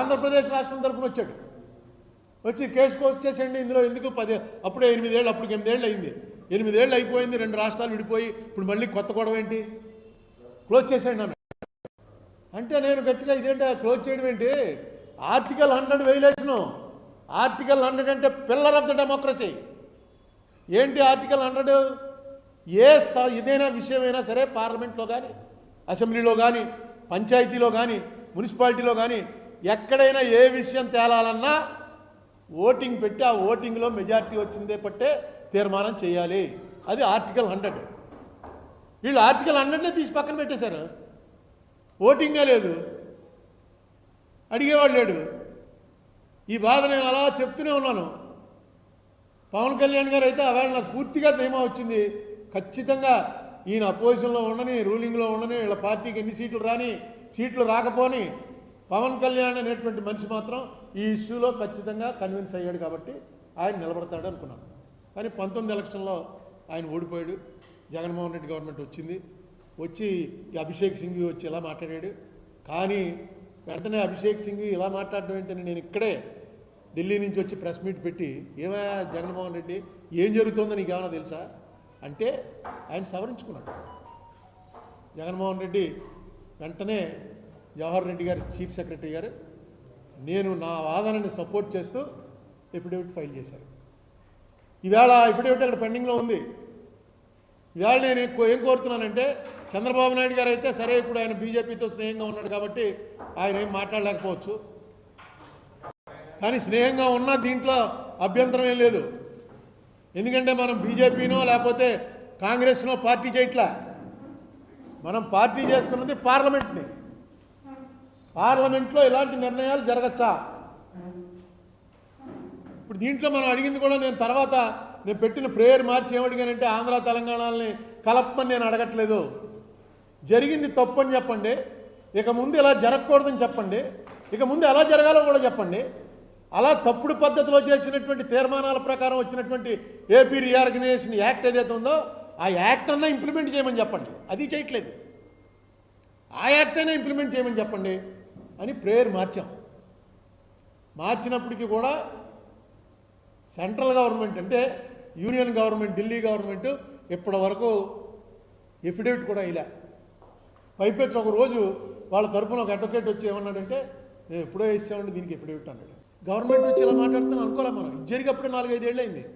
ఆంధ్రప్రదేశ్ రాష్ట్రం తరఫున వచ్చాడు. వచ్చి కేసుకు వచ్చేసేయండి, ఇందులో ఎందుకు అప్పుడే 8 ఏళ్ళు, అప్పటికి 8 ఏళ్ళు అయింది. 8 ఏళ్ళు అయిపోయింది, 2 రాష్ట్రాలు విడిపోయి ఇప్పుడు మళ్ళీ కొత్త గొడవ ఏంటి, క్లోజ్ చేసేయండి అన్న. అంటే నేను గట్టిగా ఇదేంటి క్లోజ్ చేయడం ఏంటి, ఆర్టికల్ 100 వైలేషను. ఆర్టికల్ 100 అంటే పిల్లర్ ఆఫ్ ద డెమోక్రసీ. ఏంటి ఆర్టికల్ 100? ఇదైనా విషయమైనా సరే పార్లమెంట్లో కానీ, అసెంబ్లీలో కానీ, పంచాయతీలో కానీ, మున్సిపాలిటీలో కానీ ఎక్కడైనా ఏ విషయం తేలాలన్నా ఓటింగ్ పెట్టి ఆ ఓటింగ్లో మెజారిటీ వచ్చిందే పట్టే తీర్మానం చేయాలి. అది ఆర్టికల్ 100. వీళ్ళు ఆర్టికల్ 100నే తీసి పక్కన పెట్టేశారు. ఓటింగే లేదు, అడిగేవాళ్ళు లేడు. ఈ బాధ నేను అలా చెప్తూనే ఉన్నాను. పవన్ కళ్యాణ్ గారు అయితే అవేళ నాకు పూర్తిగా ధీమా వచ్చింది, ఖచ్చితంగా ఈయన అపోజిషన్లో ఉండని, రూలింగ్లో ఉండని, వీళ్ళ పార్టీకి ఎన్ని సీట్లు రాని, సీట్లు రాకపోని పవన్ కళ్యాణ్ అనేటువంటి మనిషి మాత్రం ఈ ఇష్యూలో ఖచ్చితంగా కన్విన్స్ అయ్యాడు కాబట్టి ఆయన నిలబడతాడు అనుకున్నాను. కానీ 19 ఎలక్షన్లో ఆయన ఓడిపోయాడు. జగన్మోహన్ రెడ్డి గవర్నమెంట్ వచ్చింది. వచ్చి అభిషేక్ సింఘ్వి వచ్చి ఇలా మాట్లాడాడు. కానీ వెంటనే అభిషేక్ సింఘ్వి ఇలా మాట్లాడడం ఏంటని నేను ఇక్కడే ఢిల్లీ నుంచి వచ్చి ప్రెస్ మీట్ పెట్టి, ఏమయ్యా జగన్మోహన్ రెడ్డి ఏం జరుగుతుందో నీకు ఏమైనా తెలుసా అంటే ఆయన సవరించుకున్నాడు. జగన్మోహన్ రెడ్డి వెంటనే జవహర్ రెడ్డి గారు చీఫ్ సెక్రటరీ గారు నేను నా వాదనని సపోర్ట్ చేస్తూ ఎఫిడవిట్ ఫైల్ చేశారు. ఈవేళ ఎఫిడవిట్ అక్కడ పెండింగ్లో ఉంది. ఈవేళ నేను ఏం కోరుతున్నానంటే, చంద్రబాబు నాయుడు గారు అయితే సరే ఇప్పుడు ఆయన బీజేపీతో స్నేహంగా ఉన్నాడు కాబట్టి ఆయన ఏం మాట్లాడలేకపోవచ్చు. కానీ స్నేహంగా ఉన్న దీంట్లో అభ్యంతరం ఏం లేదు. ఎందుకంటే మనం బీజేపీనో లేకపోతే కాంగ్రెస్నో పార్టీ చేయట్లా. మనం పార్టీ చేస్తున్నది పార్లమెంట్ని. పార్లమెంట్లో ఇలాంటి నిర్ణయాలు జరగచ్చా? ఇప్పుడు దీంట్లో మనం అడిగింది కూడా నేను తర్వాత నేను పెట్టిన ప్రేయర్ మార్చి ఏమడిగానంటే, ఆంధ్ర తెలంగాణని కలపమని నేను అడగట్లేదు. జరిగింది తప్పు అని చెప్పండి, ఇక ముందు ఇలా జరగకూడదని చెప్పండి, ఇక ముందు ఎలా జరగాలో కూడా చెప్పండి. అలా తప్పుడు పద్ధతిలో చేసినటువంటి తీర్మానాల ప్రకారం వచ్చినటువంటి ఏపీ రీఆర్గనైజేషన్ యాక్ట్ ఏదైతే ఉందో ఆ యాక్ట్ అన్నా ఇంప్లిమెంట్ చేయమని చెప్పండి. అది చేయట్లేదు. ఆ యాక్ట్ అయినా ఇంప్లిమెంట్ చేయమని చెప్పండి అని ప్రేయర్ మార్చాం. మార్చినప్పటికీ కూడా సెంట్రల్ గవర్నమెంట్ అంటే యూనియన్ గవర్నమెంట్, ఢిల్లీ గవర్నమెంట్ ఇప్పటి వరకు ఎఫిడవిట్ కూడా ఇలా పైపెచ్చి ఒక రోజు వాళ్ళ తరఫున ఒక అడ్వకేట్ వచ్చి ఏమన్నాడంటే, నేను ఎప్పుడో ఇస్తామండి దీనికి ఎఫిడవిట్ అన్నాడు. గవర్నమెంట్ వచ్చి ఇలా మాట్లాడుతాను అనుకోలే. మనం జరిగినప్పుడే 4-5 ఏళ్ళు అయింది.